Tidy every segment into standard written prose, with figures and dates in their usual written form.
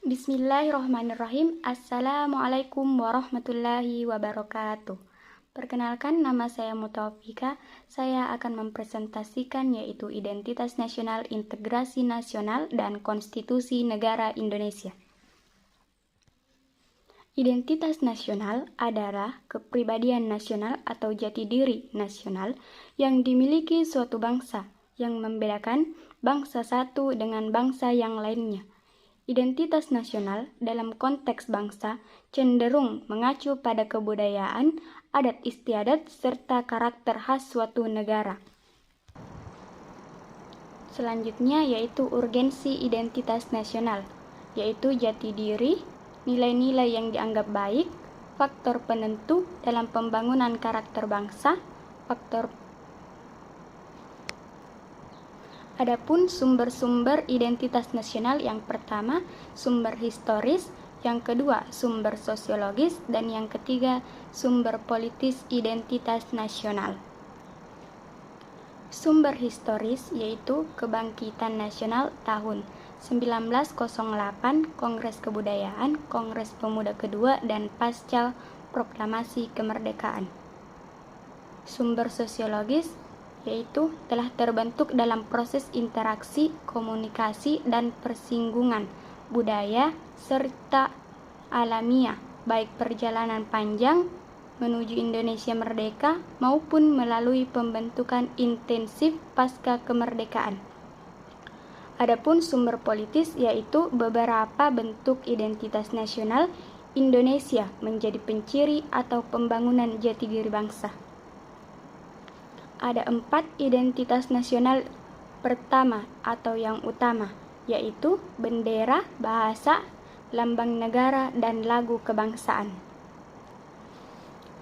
Bismillahirrahmanirrahim. Assalamualaikum warahmatullahi wabarakatuh. Perkenalkan, nama saya Mutaufika. Saya akan mempresentasikan yaitu Identitas Nasional, Integrasi Nasional, dan Konstitusi Negara Indonesia. Identitas nasional adalah kepribadian nasional atau jati diri nasional yang dimiliki suatu bangsa yang membedakan bangsa satu dengan bangsa yang lainnya. Identitas nasional dalam konteks bangsa cenderung mengacu pada kebudayaan, adat istiadat, serta karakter khas suatu negara. Selanjutnya yaitu urgensi identitas nasional, yaitu jati diri, nilai-nilai yang dianggap baik, faktor penentu dalam pembangunan karakter bangsa, Adapun sumber-sumber identitas nasional, yang pertama sumber historis, yang kedua sumber sosiologis, dan yang ketiga sumber politis identitas nasional. Sumber historis yaitu Kebangkitan Nasional tahun 1908, Kongres Kebudayaan, Kongres Pemuda Kedua, dan pasca Proklamasi Kemerdekaan. Sumber sosiologis yaitu telah terbentuk dalam proses interaksi, komunikasi, dan persinggungan budaya serta alamiah, baik perjalanan panjang menuju Indonesia merdeka maupun melalui pembentukan intensif pasca kemerdekaan. Adapun sumber politis yaitu beberapa bentuk identitas nasional Indonesia menjadi penciri atau pembangunan jati diri bangsa. Ada 4 identitas nasional pertama atau yang utama, yaitu bendera, bahasa, lambang negara, dan lagu kebangsaan.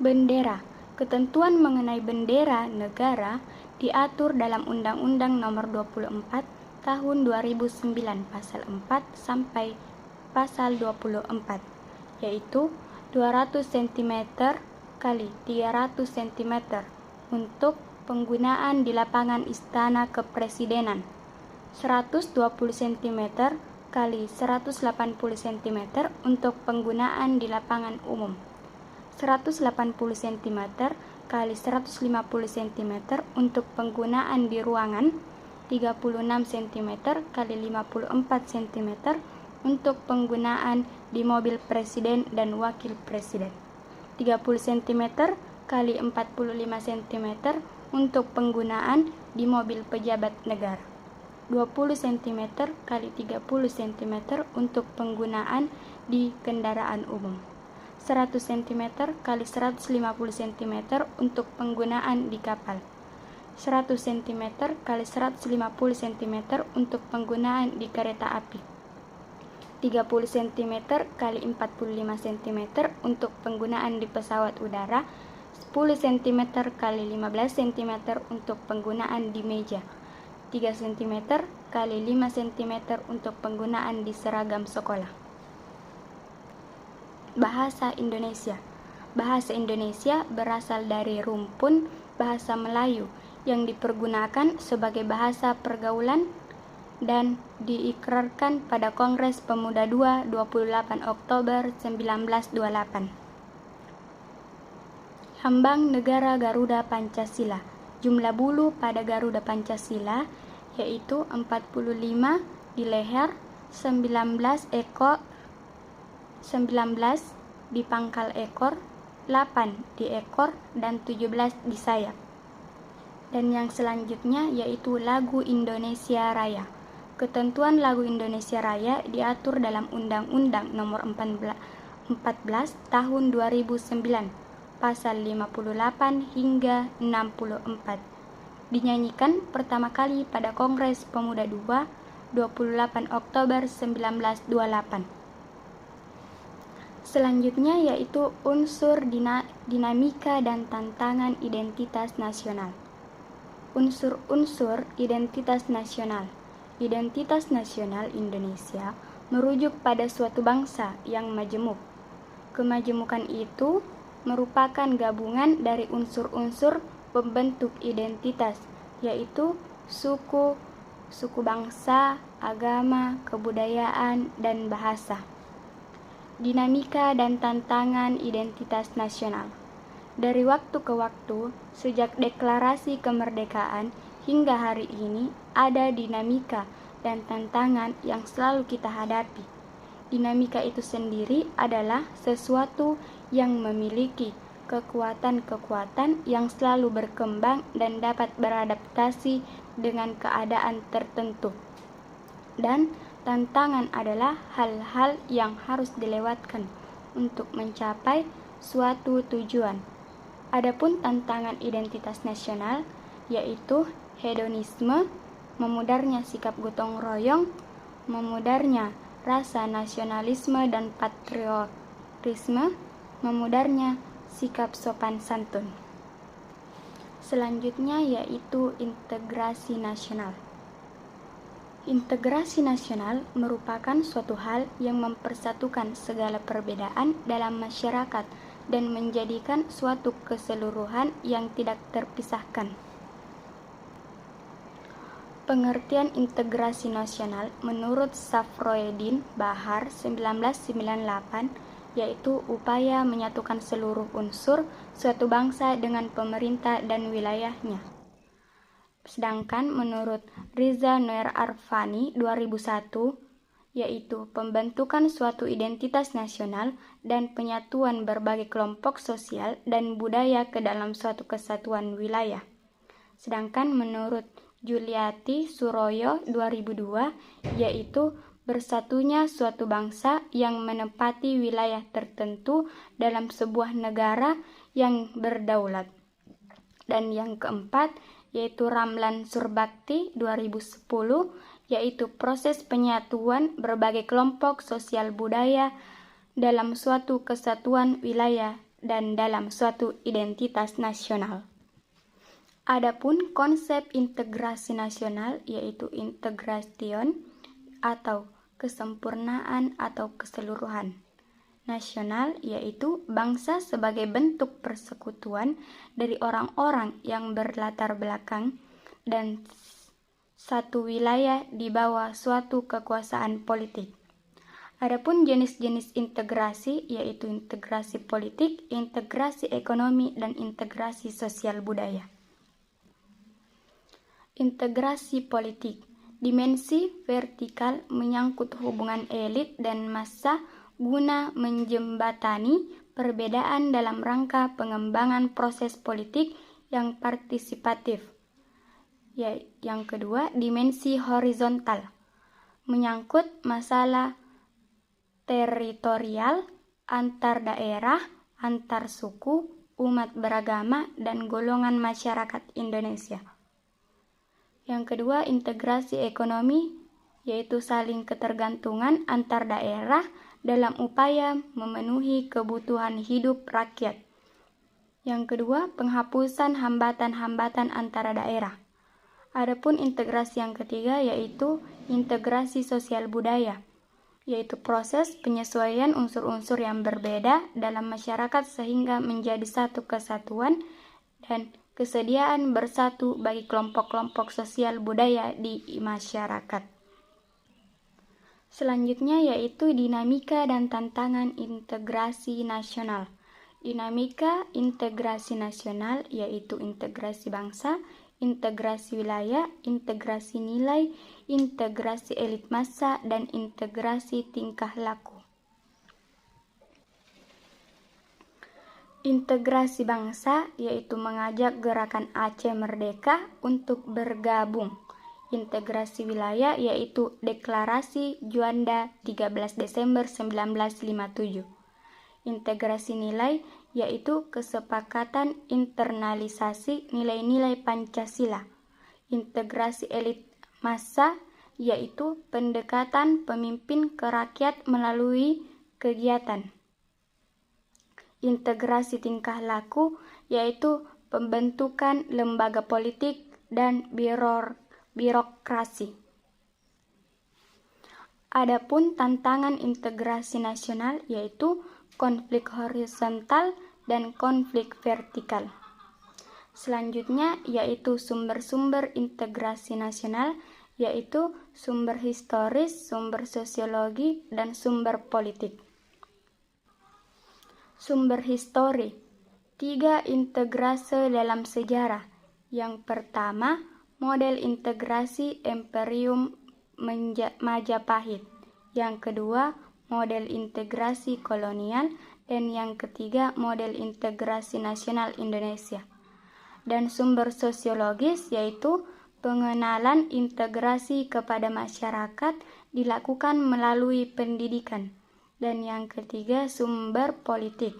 Bendera. Ketentuan mengenai bendera negara diatur dalam Undang-Undang Nomor 24 Tahun 2009 Pasal 4 sampai Pasal 24, yaitu 200 cm kali 300 cm untuk penggunaan di lapangan Istana Kepresidenan, 120 cm kali 180 cm untuk penggunaan di lapangan umum, 180 cm kali 150 cm untuk penggunaan di ruangan, 36 cm kali 54 cm untuk penggunaan di mobil presiden dan wakil presiden, 30 cm kali 45 cm untuk penggunaan di mobil pejabat negara, 20 cm kali 30 cm untuk penggunaan di kendaraan umum, 100 cm kali 150 cm untuk penggunaan di kapal, 100 cm kali 150 cm untuk penggunaan di kereta api, 30 cm kali 45 cm untuk penggunaan di pesawat udara, 10 cm kali 15 cm untuk penggunaan di meja, 3 cm kali 5 cm untuk penggunaan di seragam sekolah. Bahasa Indonesia. Bahasa Indonesia berasal dari rumpun bahasa Melayu yang dipergunakan sebagai bahasa pergaulan dan diikrarkan pada Kongres Pemuda II 28 Oktober 1928. Lambang Negara Garuda Pancasila. Jumlah bulu pada Garuda Pancasila yaitu 45 di leher, 19 di pangkal ekor, 8 di ekor, dan 17 di sayap. Dan yang selanjutnya yaitu lagu Indonesia Raya. Ketentuan lagu Indonesia Raya diatur dalam Undang-Undang Nomor 14 Tahun 2009 Pasal 58 hingga 64. Dinyanyikan pertama kali pada Kongres Pemuda II 28 Oktober 1928. Selanjutnya yaitu unsur dinamika dan tantangan identitas nasional. Unsur-unsur identitas nasional. Identitas nasional Indonesia merujuk pada suatu bangsa yang majemuk. Kemajemukan itu merupakan gabungan dari unsur-unsur pembentuk identitas, yaitu suku bangsa, agama, kebudayaan, dan bahasa. Dinamika dan tantangan identitas nasional. Dari waktu ke waktu, sejak deklarasi kemerdekaan hingga hari ini, ada dinamika dan tantangan yang selalu kita hadapi. Dinamika itu sendiri adalah sesuatu yang memiliki kekuatan-kekuatan yang selalu berkembang dan dapat beradaptasi dengan keadaan tertentu. Dan tantangan adalah hal-hal yang harus dilewatkan untuk mencapai suatu tujuan. Adapun tantangan identitas nasional yaitu hedonisme, memudarnya sikap gotong royong, memudarnya rasa nasionalisme dan patriotisme, memudarnya sikap sopan santun. Selanjutnya yaitu integrasi nasional. Integrasi nasional merupakan suatu hal yang mempersatukan segala perbedaan dalam masyarakat dan menjadikan suatu keseluruhan yang tidak terpisahkan. Pengertian integrasi nasional menurut Safroeddin Bahar 1998 yaitu upaya menyatukan seluruh unsur suatu bangsa dengan pemerintah dan wilayahnya. Sedangkan menurut Riza Noer Arfani 2001 yaitu pembentukan suatu identitas nasional dan penyatuan berbagai kelompok sosial dan budaya ke dalam suatu kesatuan wilayah. Sedangkan menurut Juliati Suroyo 2002 yaitu bersatunya suatu bangsa yang menempati wilayah tertentu dalam sebuah negara yang berdaulat. Dan yang keempat yaitu Ramlan Surbakti 2010 yaitu proses penyatuan berbagai kelompok sosial budaya dalam suatu kesatuan wilayah dan dalam suatu identitas nasional. Adapun konsep integrasi nasional yaitu integration atau kesempurnaan atau keseluruhan. Nasional yaitu bangsa sebagai bentuk persekutuan dari orang-orang yang berlatar belakang dan satu wilayah di bawah suatu kekuasaan politik. Adapun jenis-jenis integrasi yaitu integrasi politik, integrasi ekonomi, dan integrasi sosial budaya. Integrasi politik. Dimensi vertikal menyangkut hubungan elit dan massa guna menjembatani perbedaan dalam rangka pengembangan proses politik yang partisipatif. Yang kedua, dimensi horizontal menyangkut masalah teritorial, antar daerah, antar suku, umat beragama, dan golongan masyarakat Indonesia. Yang kedua, integrasi ekonomi yaitu saling ketergantungan antar daerah dalam upaya memenuhi kebutuhan hidup rakyat. Yang kedua, penghapusan hambatan-hambatan antara daerah. Adapun integrasi yang ketiga yaitu integrasi sosial budaya, yaitu proses penyesuaian unsur-unsur yang berbeda dalam masyarakat sehingga menjadi satu kesatuan dan kesediaan bersatu bagi kelompok-kelompok sosial budaya di masyarakat. Selanjutnya yaitu dinamika dan tantangan integrasi nasional. Dinamika integrasi nasional yaitu integrasi bangsa, integrasi wilayah, integrasi nilai, integrasi elit massa, dan integrasi tingkah laku. Integrasi bangsa yaitu mengajak gerakan Aceh Merdeka untuk bergabung. Integrasi wilayah yaitu Deklarasi Juanda 13 Desember 1957. Integrasi nilai yaitu kesepakatan internalisasi nilai-nilai Pancasila. Integrasi elit massa yaitu pendekatan pemimpin ke rakyat melalui kegiatan. Integrasi tingkah laku yaitu pembentukan lembaga politik dan birokrasi. Adapun tantangan integrasi nasional yaitu konflik horizontal dan konflik vertikal. Selanjutnya yaitu sumber-sumber integrasi nasional yaitu sumber historis, sumber sosiologi, dan sumber politik. Sumber histori, 3 integrase dalam sejarah. Yang pertama, model integrasi Imperium Majapahit. Yang kedua, model integrasi kolonial. Dan yang ketiga, model integrasi nasional Indonesia. Dan sumber sosiologis yaitu pengenalan integrasi kepada masyarakat dilakukan melalui pendidikan. Dan yang ketiga, sumber politik.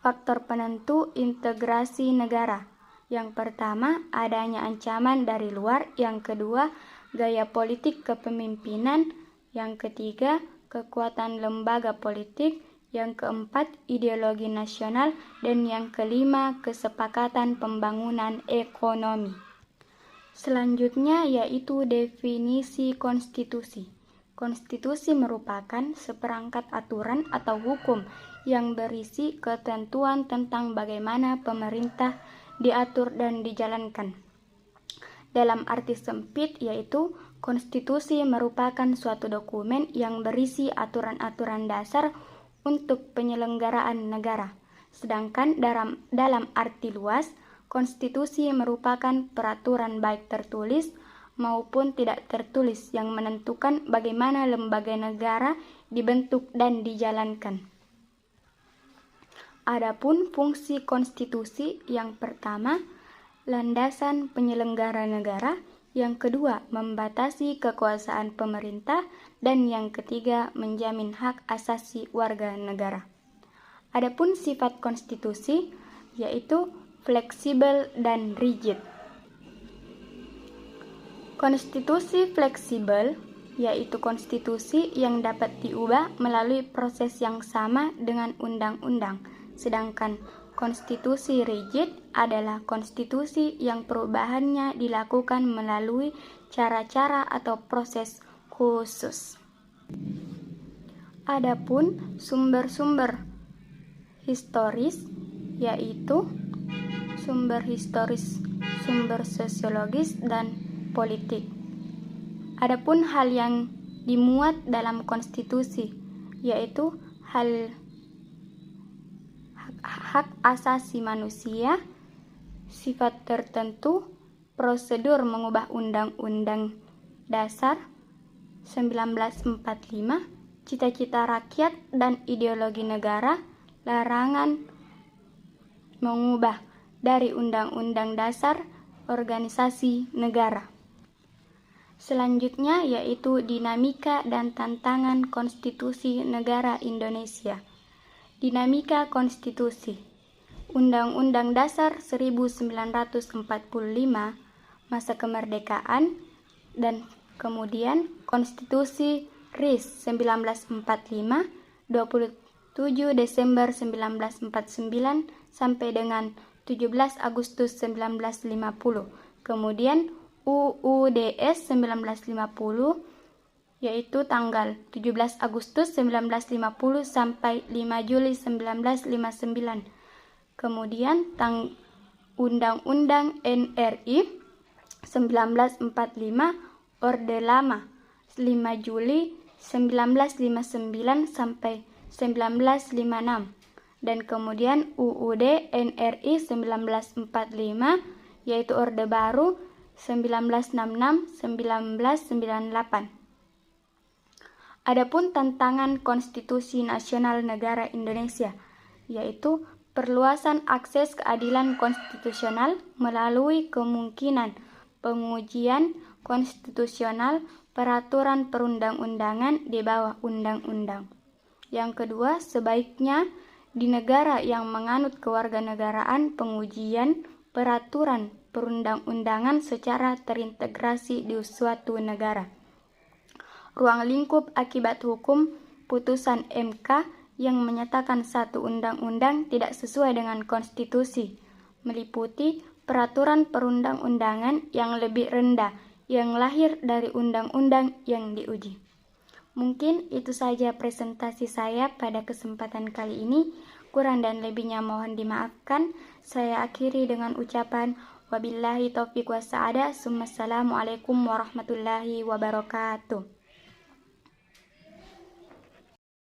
Faktor penentu integrasi negara. Yang pertama, adanya ancaman dari luar. Yang kedua, gaya politik kepemimpinan. Yang ketiga, kekuatan lembaga politik. Yang keempat, ideologi nasional. Dan yang kelima, kesepakatan pembangunan ekonomi. Selanjutnya yaitu definisi konstitusi. Konstitusi merupakan seperangkat aturan atau hukum yang berisi ketentuan tentang bagaimana pemerintah diatur dan dijalankan. Dalam arti sempit yaitu konstitusi merupakan suatu dokumen yang berisi aturan-aturan dasar untuk penyelenggaraan negara. Sedangkan dalam arti luas, konstitusi merupakan peraturan baik tertulis maupun tidak tertulis yang menentukan bagaimana lembaga negara dibentuk dan dijalankan. Adapun fungsi konstitusi, yang pertama, landasan penyelenggara negara. Yang kedua, membatasi kekuasaan pemerintah. Dan yang ketiga, menjamin hak asasi warga negara. Adapun sifat konstitusi yaitu fleksibel dan rigid. Konstitusi fleksibel yaitu konstitusi yang dapat diubah melalui proses yang sama dengan undang-undang. Sedangkan konstitusi rigid adalah konstitusi yang perubahannya dilakukan melalui cara-cara atau proses khusus. Adapun sumber-sumber historis yaitu sumber historis, sumber sosiologis, dan politik. Adapun hal yang dimuat dalam konstitusi yaitu hak asasi manusia, sifat tertentu, prosedur mengubah Undang-Undang Dasar 1945, cita-cita rakyat dan ideologi negara, larangan mengubah dari Undang-Undang Dasar organisasi negara. Selanjutnya yaitu dinamika dan tantangan konstitusi negara Indonesia. Dinamika konstitusi. Undang-Undang Dasar 1945, masa kemerdekaan, dan kemudian Konstitusi RIS 1945, 27 Desember 1949 sampai dengan 17 Agustus 1950. Kemudian UUDS 1950 yaitu tanggal 17 Agustus 1950 sampai 5 Juli 1959. Kemudian Undang-Undang NRI 1945 Orde Lama 5 Juli 1959 sampai 1956. Dan kemudian UUD NRI 1945 yaitu Orde Baru 1966-1998. Adapun tantangan konstitusi nasional negara Indonesia yaitu perluasan akses keadilan konstitusional melalui kemungkinan pengujian konstitusional peraturan perundang-undangan di bawah undang-undang. Yang kedua, sebaiknya di negara yang menganut kewarganegaraan pengujian peraturan perundang-undangan secara terintegrasi di suatu negara. Ruang lingkup akibat hukum putusan MK yang menyatakan satu undang-undang tidak sesuai dengan konstitusi, meliputi peraturan perundang-undangan yang lebih rendah yang lahir dari undang-undang yang diuji. Mungkin itu saja presentasi saya pada kesempatan kali ini. Kurang dan lebihnya mohon dimaafkan. Saya akhiri dengan ucapan Wabillahi taufiq wa sa'adah. Assalamualaikum warahmatullahi wabarakatuh.